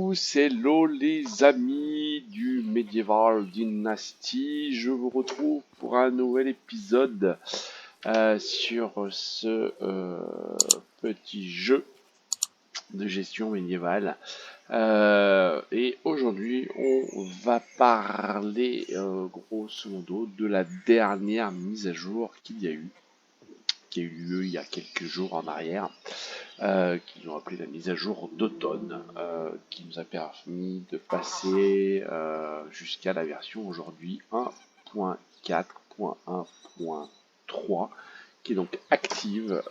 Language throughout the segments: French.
tous, hello les amis du Medieval Dynasty, je vous retrouve pour un nouvel épisode sur ce petit jeu de gestion médiévale. Et aujourd'hui on va parler grosso modo de la dernière mise à jour qu'il y a eu, qui a eu lieu il y a quelques jours en arrière. Qui ont appelé la mise à jour d'automne, qui nous a permis de passer jusqu'à la version aujourd'hui 1.4.1.3, qui est donc active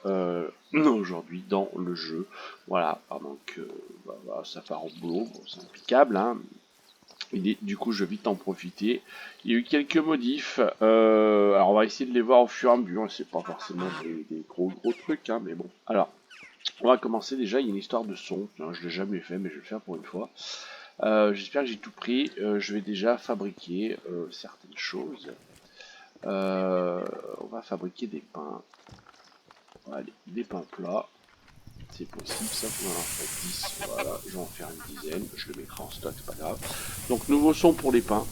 aujourd'hui dans le jeu. Voilà, donc ça part au boulot, bon, c'est impeccable, hein. Du coup, je vais vite en profiter. Il y a eu quelques modifs. Alors, on va essayer de les voir au fur et à mesure. C'est pas forcément des gros trucs, hein, mais bon. Alors, on va commencer déjà. Il y a une histoire de son. Je l'ai jamais fait, mais je vais le faire pour une fois. J'espère que j'ai tout pris. Je vais déjà fabriquer certaines choses. On va fabriquer des pains. Allez, des pains plats. C'est possible, ça on en fait 10, voilà, je vais en faire une dizaine, je le mettrai en stock, c'est pas grave. Donc nouveau son pour les pains.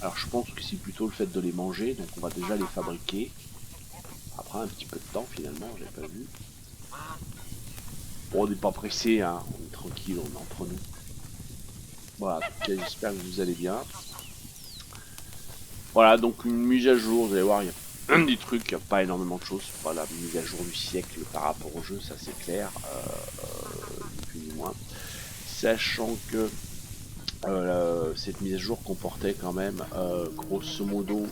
Alors je pense que c'est plutôt le fait de les manger, donc on va déjà les fabriquer. Après un petit peu de temps finalement, je l'ai pas vu. Bon, on n'est pas pressé, hein, on est tranquille, on est entre nous. Voilà, en tout cas j'espère que vous allez bien. Voilà, donc une mise à jour, vous allez voir, il y a des trucs, il n'y a pas énormément de choses, c'est pas la mise à jour du siècle par rapport au jeu, ça c'est clair, ni plus ni moins. Sachant que cette mise à jour comportait quand même, grosso modo,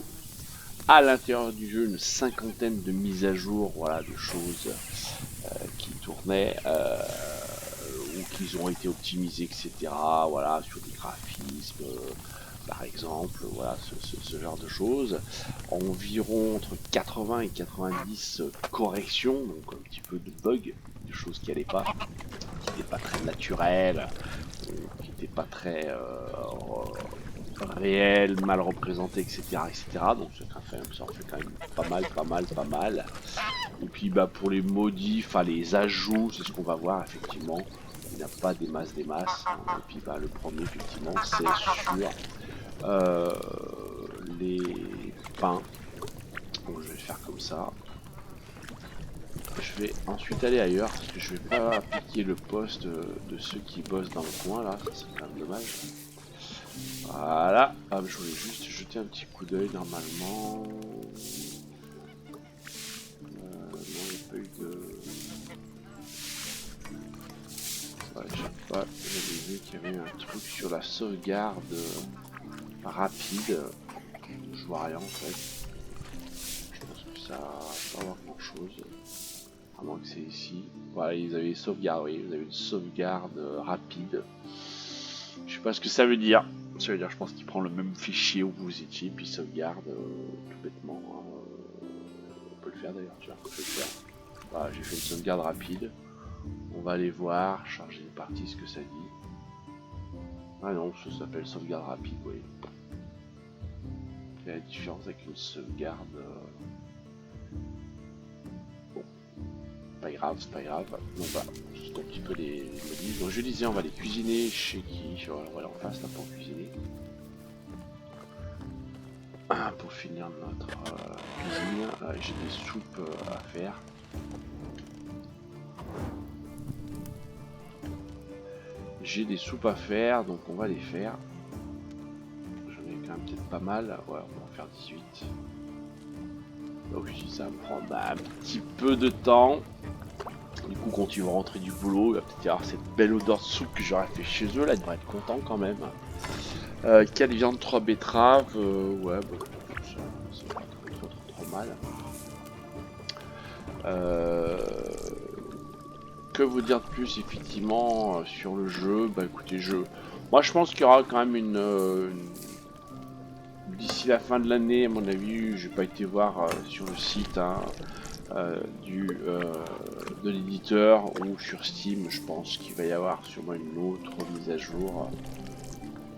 à l'intérieur du jeu, une cinquantaine de mises à jour, voilà, de choses qui tournaient ou qui ont été optimisées, etc. Voilà, sur des graphismes. Par exemple, voilà, ce genre de choses. Environ entre 80 et 90 corrections, donc un petit peu de bugs, des choses qui n'allaient pas, qui n'étaient pas très naturelles, qui n'étaient pas très réelles, mal représentées, etc., etc. Donc ça en fait quand même pas mal. Et puis pour les modifs, les ajouts, c'est ce qu'on va voir effectivement. Il n'y a pas des masses. Hein. Et puis le premier effectivement, c'est sur les pains. Donc je vais faire comme ça. Je vais ensuite aller ailleurs parce que je vais pas appliquer le poste de ceux qui bossent dans le coin là, ça c'est quand même dommage. Voilà, je voulais juste jeter un petit coup d'œil normalement. Non, il n'y a pas eu de... Ouais, j'avais vu qu'il y avait un truc sur la sauvegarde rapide. Je vois rien en fait. Je pense que ça va pas avoir grand chose. À moins que c'est ici. Voilà, ils avaient sauvegarde, oui, vous avez une sauvegarde rapide. Je sais pas ce que ça veut dire. Ça veut dire, je pense qu'il prend le même fichier où vous étiez, puis sauvegarde tout bêtement. On peut le faire d'ailleurs, tu vois, je vais le faire. Voilà, j'ai fait une sauvegarde rapide. On va aller voir, charger une partie, ce que ça dit. Ah non, ça s'appelle sauvegarde rapide, oui. Il y a la différence avec une sauvegarde. Bon, c'est pas grave. Donc voilà, c'est un petit peu les modifs. Donc je disais, on va les cuisiner chez qui? On va aller en face là pour cuisiner. Pour finir notre cuisine, j'ai des soupes à faire. Donc on va les faire. J'en ai quand même peut-être pas mal. Ouais, on va en faire 18. Donc je dis ça va me prendre un petit peu de temps. Du coup, quand ils vont rentrer du boulot, il va peut-être y avoir cette belle odeur de soupe que j'aurais fait chez eux. Là, ils devraient être contents quand même. 4 viandes, 3 betteraves. Ouais, bon, ça va pas trop mal. Que vous dire de plus effectivement sur le jeu? Écoutez, moi je pense qu'il y aura quand même d'ici la fin de l'année, à mon avis, j'ai pas été voir sur le site de l'éditeur ou sur Steam, je pense qu'il va y avoir sûrement une autre mise à jour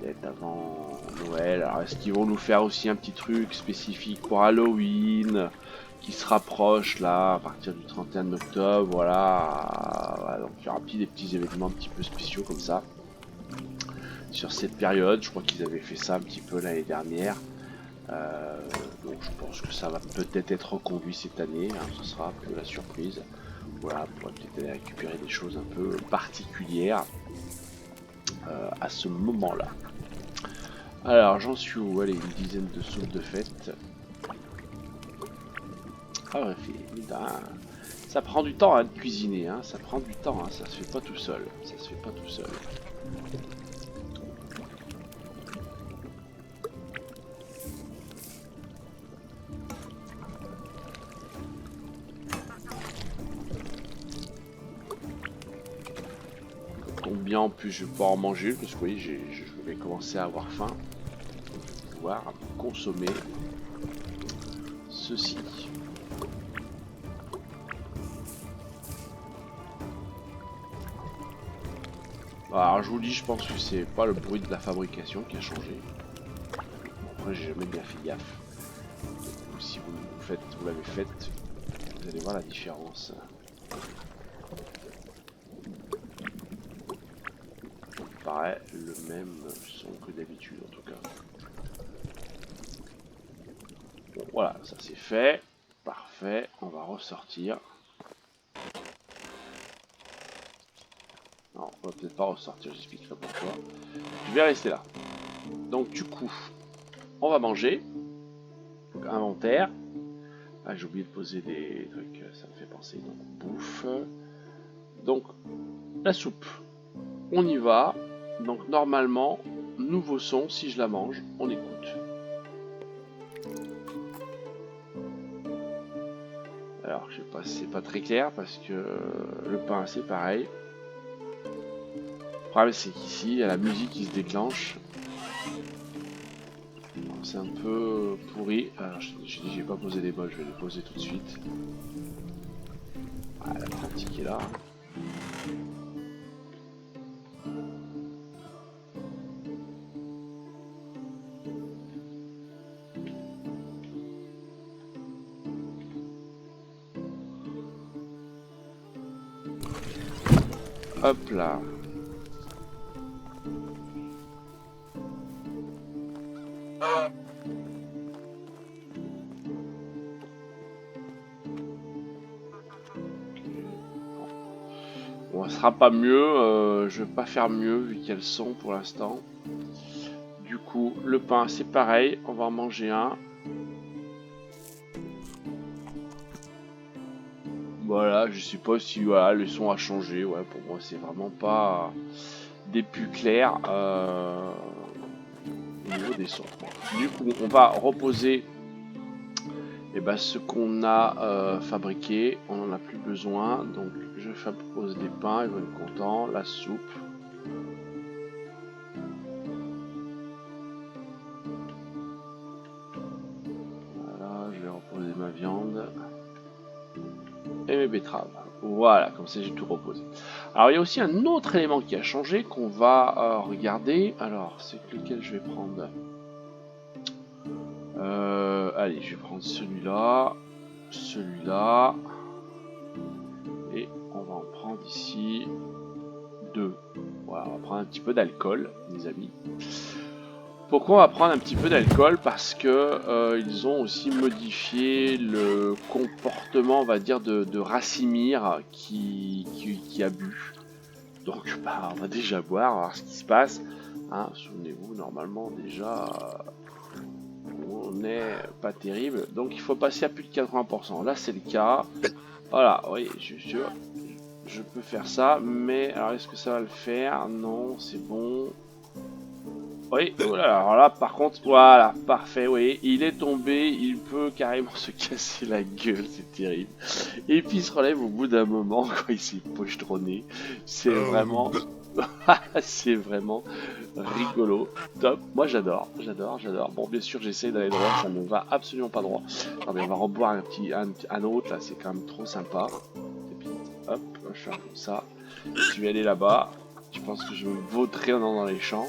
peut-être avant Noël. Alors est-ce qu'ils vont nous faire aussi un petit truc spécifique pour Halloween? qui se rapproche là à partir du 31 octobre. Voilà, donc il y aura des petits événements un petit peu spéciaux comme ça sur cette période. Je crois qu'ils avaient fait ça un petit peu l'année dernière. Donc je pense que ça va peut-être être reconduit cette année, hein, ce sera un peu la surprise. Voilà, on pourrait peut-être aller récupérer des choses un peu particulières à ce moment-là. Alors j'en suis où? Allez, une dizaine de soupes de fête. Ah ouais, ça prend du temps hein, de cuisiner, hein, ça prend du temps, hein, ça se fait pas tout seul. Ça se fait pas tout seul. Bien en plus je vais pouvoir en manger parce que oui je vais commencer à avoir faim pour pouvoir consommer ceci. Alors je vous dis, je pense que c'est pas le bruit de la fabrication qui a changé. Après j'ai jamais bien fait gaffe. Donc, si vous l'avez faite, vous allez voir la différence. Paraît le même son que d'habitude en tout cas. Bon voilà, ça c'est fait. Parfait, on va ressortir. Non, on va peut-être pas ressortir, j'expliquerai pourquoi. Je vais rester là. Donc du coup, on va manger. Donc inventaire. Ah, j'ai oublié de poser des trucs, ça me fait penser. Donc bouffe. Donc la soupe. On y va. Donc normalement, nouveau son, si je la mange, on écoute. Alors je sais pas, c'est pas très clair parce que le pain c'est pareil. Le problème c'est qu'ici, il y a la musique qui se déclenche. C'est un peu pourri. Alors j'ai dit j'ai pas posé les bols, je vais les poser tout de suite. Ah, la pratique est là. Hop là. Bon, ça sera pas mieux, je vais pas faire mieux vu qu'il y a le son pour l'instant. Du coup, le pain c'est pareil, on va en manger un. Voilà, je sais pas si voilà, le son a changé, ouais, pour moi c'est vraiment pas des plus clairs au niveau des sons. Du coup, on va reposer ce qu'on a fabriqué, on en a plus besoin, donc je pose des pains, ils vont être contents, la soupe. Voilà, je vais reposer ma viande et mes betteraves. Voilà, comme ça j'ai tout reposé. Alors il y a aussi un autre élément qui a changé qu'on va regarder. Alors c'est lequel je vais prendre? Allez, je vais prendre celui-là, celui-là, et on va en prendre ici deux. Voilà, on va prendre un petit peu d'alcool, les amis. Pourquoi on va prendre un petit peu d'alcool? Parce que ils ont aussi modifié le comportement, on va dire, de Racimir qui a bu. Donc bah, on va déjà boire, on va voir ce qui se passe. Hein, souvenez-vous, normalement déjà on n'est pas terrible. Donc il faut passer à plus de 80%. Là c'est le cas. Voilà, oui, je peux faire ça. Mais alors est-ce que ça va le faire? Non, c'est bon. Oui, voilà, alors là par contre, voilà, parfait, oui, il est tombé, il peut carrément se casser la gueule, c'est terrible. Et puis il se relève au bout d'un moment quand il s'est pochetronné, c'est vraiment, c'est vraiment rigolo, top, moi j'adore. Bon bien sûr j'essaie d'aller droit, ça ne va absolument pas droit. Attendez, on va reboire un autre là, c'est quand même trop sympa. Et puis hop, je fais comme ça, je vais aller là-bas, je pense que je me vautrer en allant dans les champs.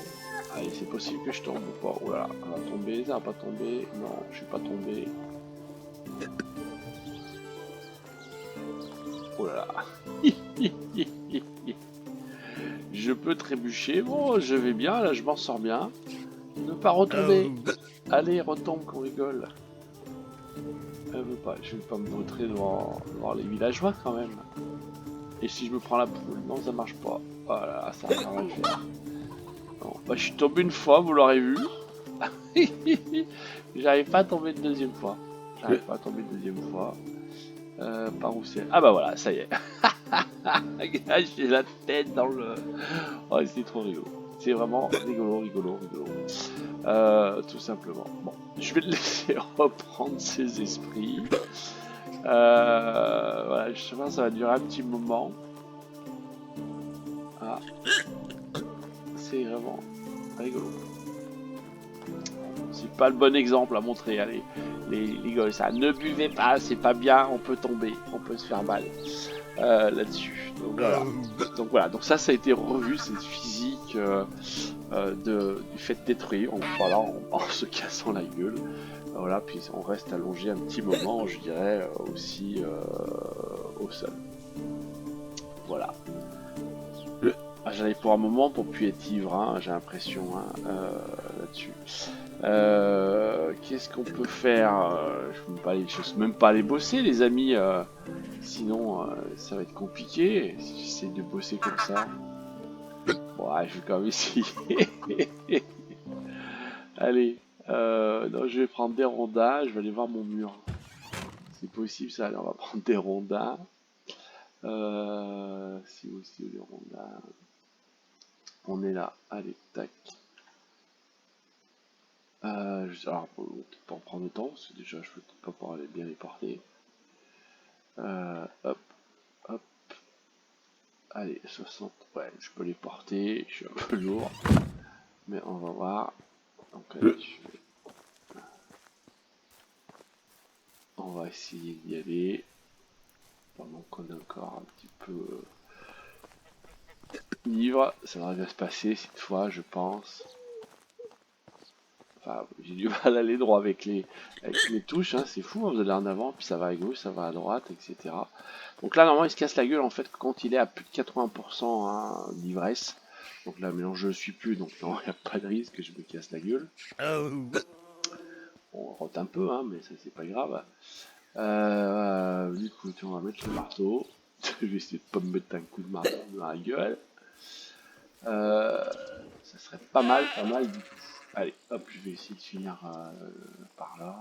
Allez, c'est possible que je tombe ou pas? Oh là là, ça va tomber, ça va pas tomber. Non, je suis pas tombé. Oh là là. Je peux trébucher. Bon, je vais bien, là, je m'en sors bien. Ne pas retomber. Allez, retombe qu'on rigole. Elle veut pas. Je vais pas me montrer devant les villageois quand même. Et si je me prends la poule, non, ça marche pas. Voilà, ça va rien faire. Non. Bah, je suis tombé une fois, vous l'aurez vu. J'arrive pas à tomber une deuxième fois. Par où c'est? Ah bah voilà, ça y est. J'ai la tête dans le... Oh, c'est trop rigolo. C'est vraiment rigolo. Tout simplement. Bon, je vais le laisser reprendre ses esprits. Voilà, justement, ça va durer un petit moment. Ah, c'est vraiment rigolo. C'est pas le bon exemple à montrer, allez, les gars, ça. Ne buvez pas, c'est pas bien, on peut tomber, on peut se faire mal là-dessus. Donc voilà, donc ça a été revu, cette physique du fait de détruire, en se cassant la gueule. Voilà, puis on reste allongé un petit moment, je dirais, aussi au sol. Voilà. J'en ai pour un moment pour plus être ivre, hein, j'ai l'impression, là-dessus. Qu'est-ce qu'on peut faire? Je sais même pas aller bosser, les amis. Sinon, ça va être compliqué si j'essaie de bosser comme ça. Bon, je vais quand même essayer. Allez, non, je vais prendre des rondins. Je vais aller voir mon mur. C'est possible ça. Allez, on va prendre des rondins. Si aussi les rondins. On est là. Allez, tac. Alors, pour prendre le temps, parce que déjà je peux pas pouvoir aller bien les porter. Hop, hop. Allez, 60. Ouais, je peux les porter. Je suis un peu lourd. Mais on va voir. Donc, allez, on va essayer d'y aller. Pendant qu'on est encore un petit peu ivre. Ça devrait bien se passer cette fois, je pense. Enfin, j'ai du mal à aller droit avec les touches, hein, c'est fou, hein, vous allez en avant, puis ça va à gauche, ça va à droite, etc. Donc là, normalement, il se casse la gueule, en fait, quand il est à plus de 80% hein, d'ivresse. Donc là, mais je ne suis plus, donc non, il n'y a pas de risque que je me casse la gueule. On rote un peu, hein, mais ça, c'est pas grave. Du coup, on va mettre le marteau. Je vais essayer de pas me mettre un coup de marteau dans la gueule. Ça serait pas mal du tout. Allez, hop, je vais essayer de finir par là.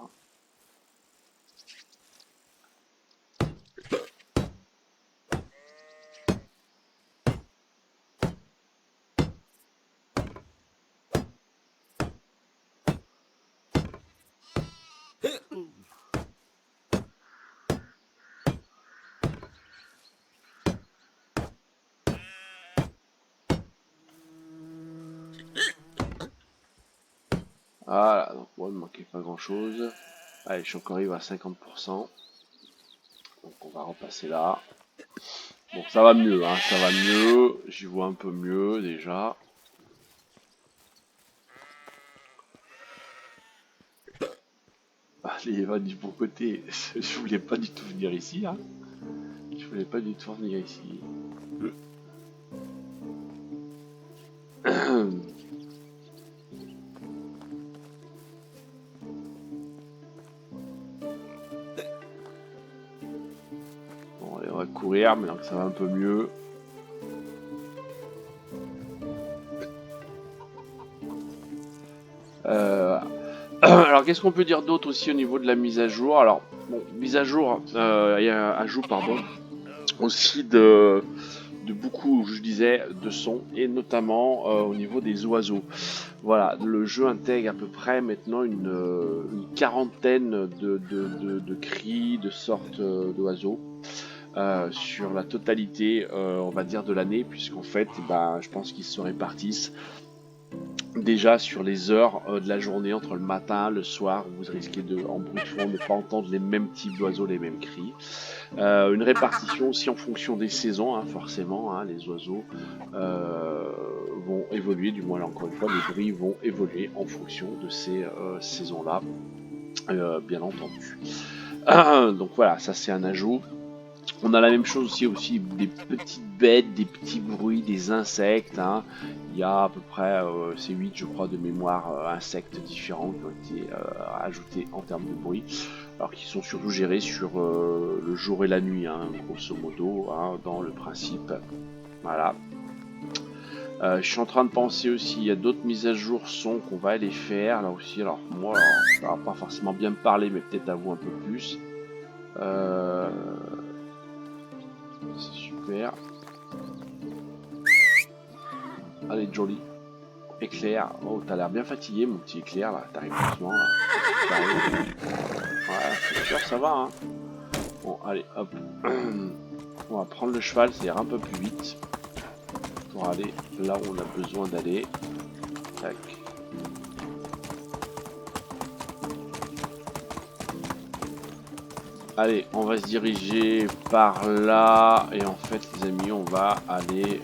Voilà, donc bon, il ne manquait pas grand chose. Allez, je suis encore arrivé à 50%. Donc on va repasser là. Bon, ça va mieux, hein, ça va mieux. J'y vois un peu mieux déjà. Allez, va du bon côté. Je voulais pas du tout venir ici, hein. Je voulais pas du tout venir ici. Bon, allez, on va courir, maintenant que ça va un peu mieux. Alors, qu'est-ce qu'on peut dire d'autre aussi au niveau de la mise à jour? Alors, bon, mise à jour, il y a un ajout, pardon, aussi de beaucoup, je disais, de sons, et notamment au niveau des oiseaux. Voilà, le jeu intègre à peu près maintenant une quarantaine de cris, de sortes d'oiseaux. Sur la totalité, on va dire, de l'année, puisqu'en fait, je pense qu'ils se répartissent déjà sur les heures de la journée, entre le matin, le soir, vous risquez en bruit de fond de ne pas entendre les mêmes types d'oiseaux, les mêmes cris. Une répartition aussi en fonction des saisons, hein, forcément, hein, les oiseaux vont évoluer, du moins là encore une fois, les bruits vont évoluer en fonction de ces saisons-là, bien entendu. Donc voilà, ça c'est un ajout. On a la même chose aussi des petites bêtes, des petits bruits, des insectes. Hein. Il y a à peu près, c'est 8 je crois de mémoire, insectes différents qui ont été ajoutés en termes de bruit. Alors qui sont surtout gérés sur le jour et la nuit, hein, grosso modo, hein, dans le principe. Voilà. Je suis en train de penser aussi, il y a d'autres mises à jour son qu'on va aller faire là aussi. Alors moi, ça va pas forcément bien me parler, mais peut-être à vous un peu plus. C'est super. Allez, Jolly. Éclair. Oh, t'as l'air bien fatigué, mon petit éclair là. T'arrives doucement là. Ouais, c'est sûr, ça va. Hein. Bon, allez, hop. On va prendre le cheval, ça ira un peu plus vite. Pour aller là où on a besoin d'aller. Tac. Allez, on va se diriger par là. Et en fait, les amis, on va aller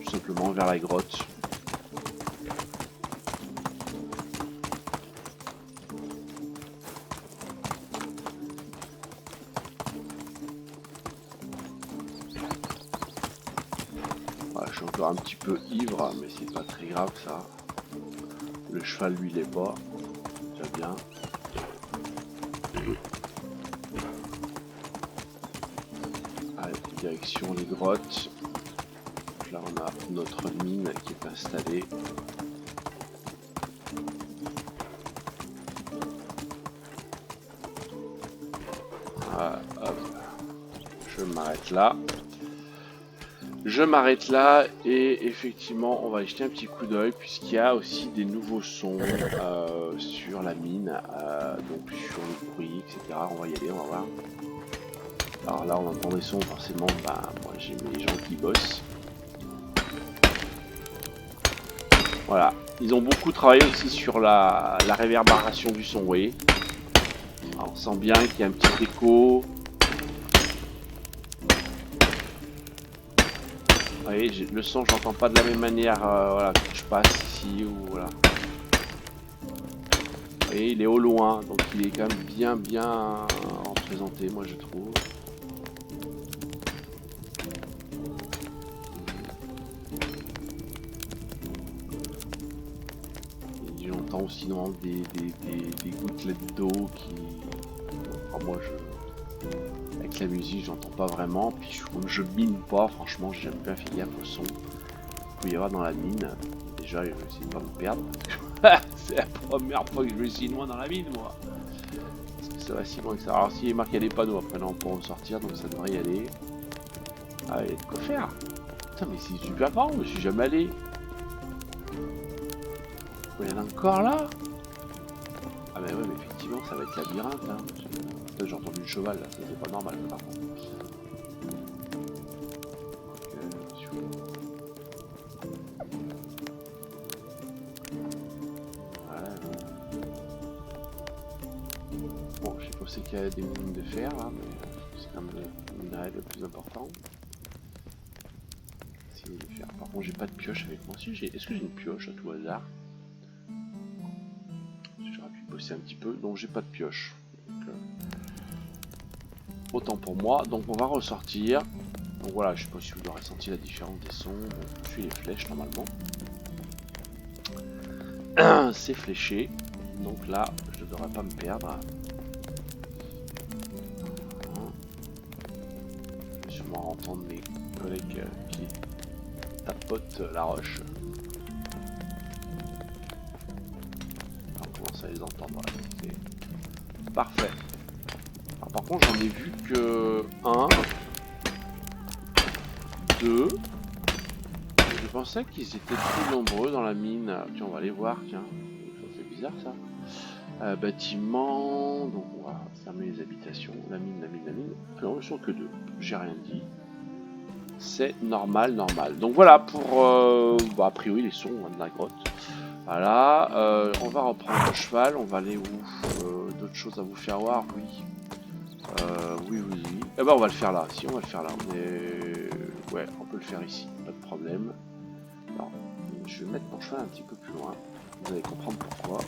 tout simplement vers la grotte. Voilà, je suis encore un petit peu ivre, mais c'est pas très grave ça. Le cheval, lui, l'est pas. Ça bien. Allez, direction les grottes. Donc là, on a notre mine qui est installée. Voilà, hop. Je m'arrête là. Je m'arrête là et effectivement on va y jeter un petit coup d'œil puisqu'il y a aussi des nouveaux sons sur la mine, donc sur le bruit, etc. On va y aller, on va voir. Alors là on entend des sons forcément, bah moi j'ai mes gens qui bossent. Voilà, ils ont beaucoup travaillé aussi sur la réverbération du son, vous voyez. Alors, on sent bien qu'il y a un petit écho. Vous voyez, le son, j'entends pas de la même manière voilà, quand je passe ici ou voilà. Vous voyez, il est au loin, donc il est quand même bien représenté, moi je trouve. Et j'entends aussi non, des gouttelettes d'eau qui... Enfin, moi avec la musique, j'entends pas vraiment. Puis comme je mine pas, franchement, j'aime bien faire gaffe au son qu'il peut y avoir dans la mine. Déjà, je vais essayer de pas me perdre. C'est la première fois que je vais si loin dans la mine, moi. Parce que ça va si loin que ça. Alors, s'il est marqué les panneaux, après, là, on pourra en sortir, donc ça devrait y aller. Ah, il y a de quoi faire. Putain, mais c'est super grand, je suis jamais allé. Il y en a encore là. Ah, bah ouais, mais effectivement, ça va être labyrinthe, là. J'ai entendu le cheval, là, ça c'est pas normal, par contre. Bon, je pensais qu'il y avait des mines de fer là, mais c'est quand même le minerai le plus important. De fer. Par contre, j'ai pas de pioche avec moi. Si, est-ce que j'ai une pioche à tout hasard? J'aurais pu bosser un petit peu, donc j'ai pas de pioche. Donc, autant pour moi. Donc on va ressortir. Donc voilà, je sais pas si vous aurez senti la différence des sons. Bon, je suis les flèches normalement. C'est fléché. Donc là, je ne devrais pas me perdre. Je vais sûrement entendre mes collègues qui tapotent la roche. On commence à les entendre. C'est parfait. Alors, par contre, j'en ai vu que 1, 2. Je pensais qu'ils étaient plus nombreux dans la mine. Tiens, on va aller voir. Tiens, ça fait bizarre ça. Bâtiment. Donc on va fermer les habitations. La mine. Alors, ils sont que 2. J'ai rien dit. C'est normal. Donc voilà pour a priori les sons de la grotte. Voilà. On va reprendre le cheval. On va aller où d'autres choses à vous faire voir. Oui. Oui. Eh ben on va le faire là. Si on va le faire là. Mais ouais, on peut le faire ici. Pas de problème. Alors, je vais mettre mon cheval un petit peu plus loin. Vous allez comprendre pourquoi.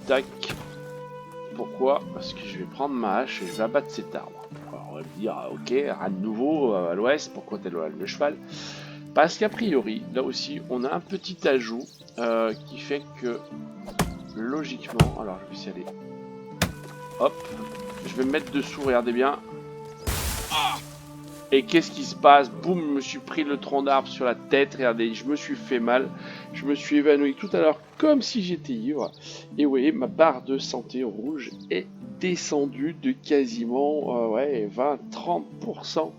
Tac. pourquoi? Parce que je vais prendre ma hache et je vais abattre cet arbre. Alors on va me dire, ok, rien de nouveau à l'ouest, pourquoi t'es le cheval? Parce qu'a priori, là aussi, on a un petit ajout qui fait que, logiquement, alors je vais essayer d'aller, hop, je vais me mettre dessous, regardez bien. Et qu'est-ce qui se passe? Boum, je me suis pris le tronc d'arbre sur la tête, regardez, je me suis fait mal, je me suis évanoui tout à l'heure comme si j'étais ivre. Et vous voyez, ma barre de santé rouge est descendue de quasiment ouais, 20-30%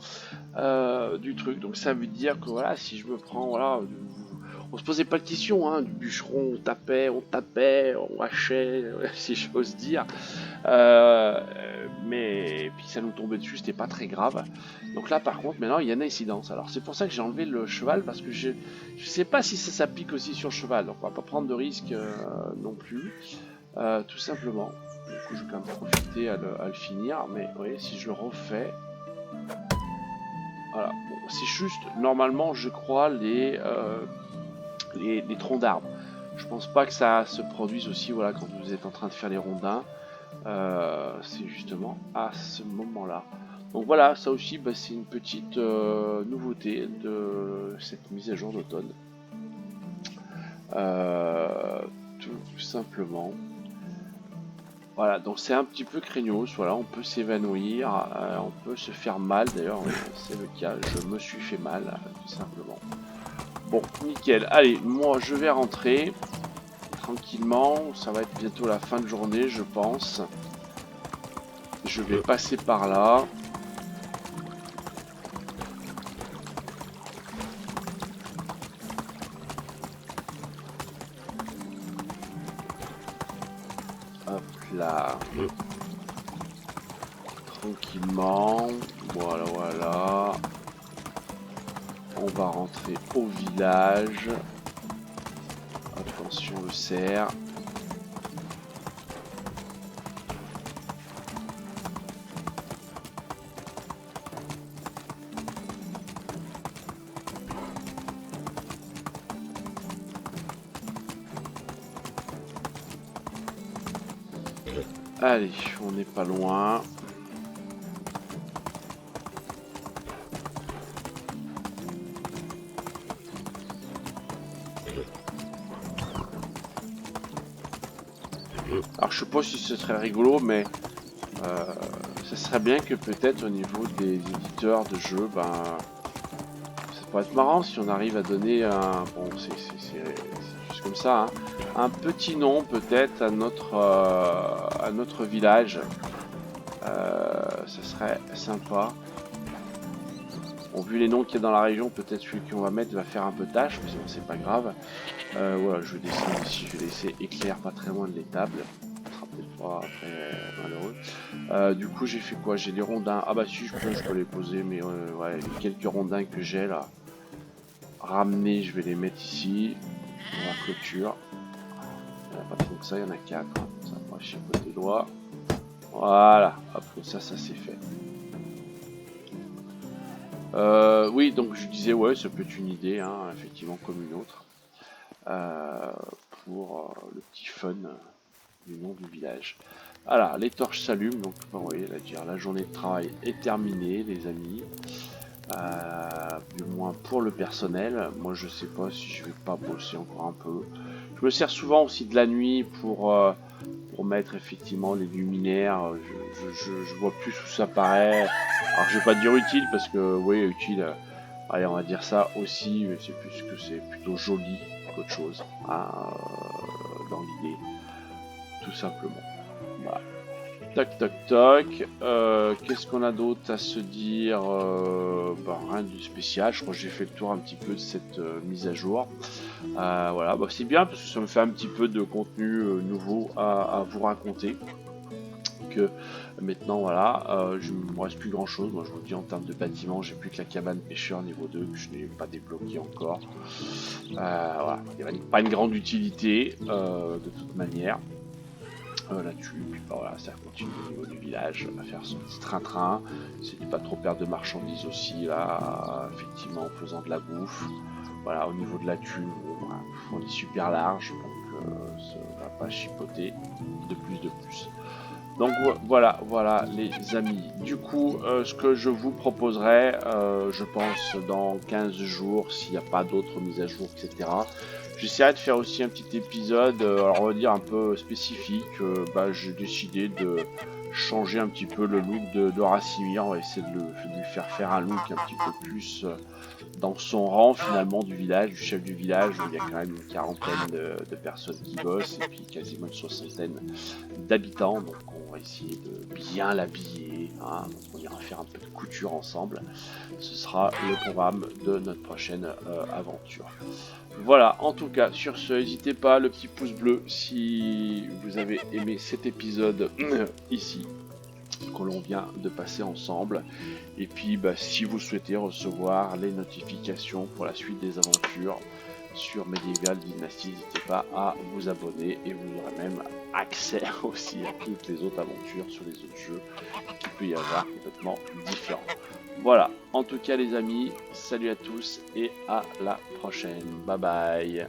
du truc. Donc ça veut dire que voilà, si je me prends, voilà, on se posait pas de questions, hein, du bûcheron, on tapait, on hachait, si j'ose dire. Mais puis ça nous tombait dessus, c'était pas très grave. Donc là par contre maintenant il y a une incidence. Alors c'est pour ça que j'ai enlevé le cheval parce que je sais pas si ça s'applique aussi sur le cheval. Donc on va pas prendre de risque non plus. Tout simplement. Du coup je vais quand même profiter à le finir. Mais vous voyez si je le refais. Voilà. Bon, c'est juste normalement je crois les troncs d'arbres. Je pense pas que ça se produise aussi voilà quand vous êtes en train de faire les rondins. C'est justement à ce moment-là. Donc voilà, ça aussi, bah, c'est une petite nouveauté de cette mise à jour d'automne. Tout simplement. Voilà, donc c'est un petit peu craignos, voilà, on peut s'évanouir, on peut se faire mal, d'ailleurs, c'est le cas, je me suis fait mal, tout simplement. Bon, nickel, allez, moi je vais rentrer, tranquillement, ça va être bientôt la fin de journée, je pense. Je vais passer par là. Hop là. Tranquillement. Voilà, voilà. On va rentrer au village. Attention le cerf. Allez, on n'est pas loin. Alors je sais pas si ce serait rigolo, mais ce serait bien que peut-être au niveau des éditeurs de jeux, ben, ça pourrait être marrant si on arrive à donner un, bon, c'est juste comme ça, hein, un petit nom peut-être à notre village. Ce serait sympa. Bon, vu les noms qu'il y a dans la région, peut-être celui qu'on va mettre va faire un peu tâche, mais bon, c'est pas grave. Voilà, je vais descendre ici, je vais laisser éclair pas très loin de l'étable. Ce sera peut-être pas très malheureux. Du coup, j'ai fait quoi? J'ai des rondins. Ah bah si, je peux les poser, mais ouais, les quelques rondins que j'ai là, ramenés, je vais les mettre ici, dans la clôture. Il n'y en a pas trop que ça, il y en a 4. Ça va chipoter les doigts. Voilà, hop, comme ça c'est fait. Oui, donc je disais, ouais, ça peut être une idée, hein, effectivement, comme une autre, pour le petit fun du nom du village. Voilà, les torches s'allument, donc vous voyez, la journée de travail est terminée, les amis. Du moins pour le personnel. Moi, je sais pas si je vais pas bosser encore un peu. Je me sers souvent aussi de la nuit pour mettre effectivement les luminaires. Je vois plus où ça paraît. Alors je vais pas dire utile parce que oui utile. Allez on va dire ça aussi, mais c'est plus que c'est plutôt joli qu'autre chose hein, dans l'idée, tout simplement. Voilà. Toc toc toc. Qu'est-ce qu'on a d'autre à se dire? Bah, rien de spécial. Je crois que j'ai fait le tour un petit peu de cette mise à jour. Voilà, bah, c'est bien parce que ça me fait un petit peu de contenu nouveau à vous raconter. Que maintenant, voilà, je ne me reste plus grand chose. Moi, je vous dis en termes de bâtiment, j'ai plus que la cabane pêcheur niveau 2 que je n'ai pas débloqué encore. Voilà, il n'y a pas une grande utilité de toute manière. Là-dessus, puis bah, voilà, ça continue au niveau du village à faire son petit train-train, c'est de pas trop perdre de marchandises aussi là, effectivement en faisant de la bouffe. Voilà, au niveau de la thune, bon, voilà, on est super large, donc ça va pas chipoter de plus. Donc voilà les amis. Du coup, ce que je vous proposerai, je pense dans 15 jours, s'il n'y a pas d'autres mises à jour, etc. J'essaierai de faire aussi un petit épisode, alors on va dire un peu spécifique. J'ai décidé de changer un petit peu le look de Racimir. On va essayer de lui faire un look un petit peu plus dans son rang finalement du village, du chef du village, où il y a quand même une quarantaine de personnes qui bossent et puis quasiment une soixantaine d'habitants. Donc on va essayer de bien l'habiller, hein. Donc on ira faire un peu de couture ensemble. Ce sera le programme de notre prochaine aventure. Voilà, en tout cas, sur ce, n'hésitez pas, le petit pouce bleu si vous avez aimé cet épisode ici que l'on vient de passer ensemble. Et puis si vous souhaitez recevoir les notifications pour la suite des aventures sur Medieval Dynasty, n'hésitez pas à vous abonner et vous aurez même accès aussi à toutes les autres aventures sur les autres jeux qu'il peut y avoir complètement différents. Voilà, en tout cas les amis, salut à tous et à la prochaine. Bye bye.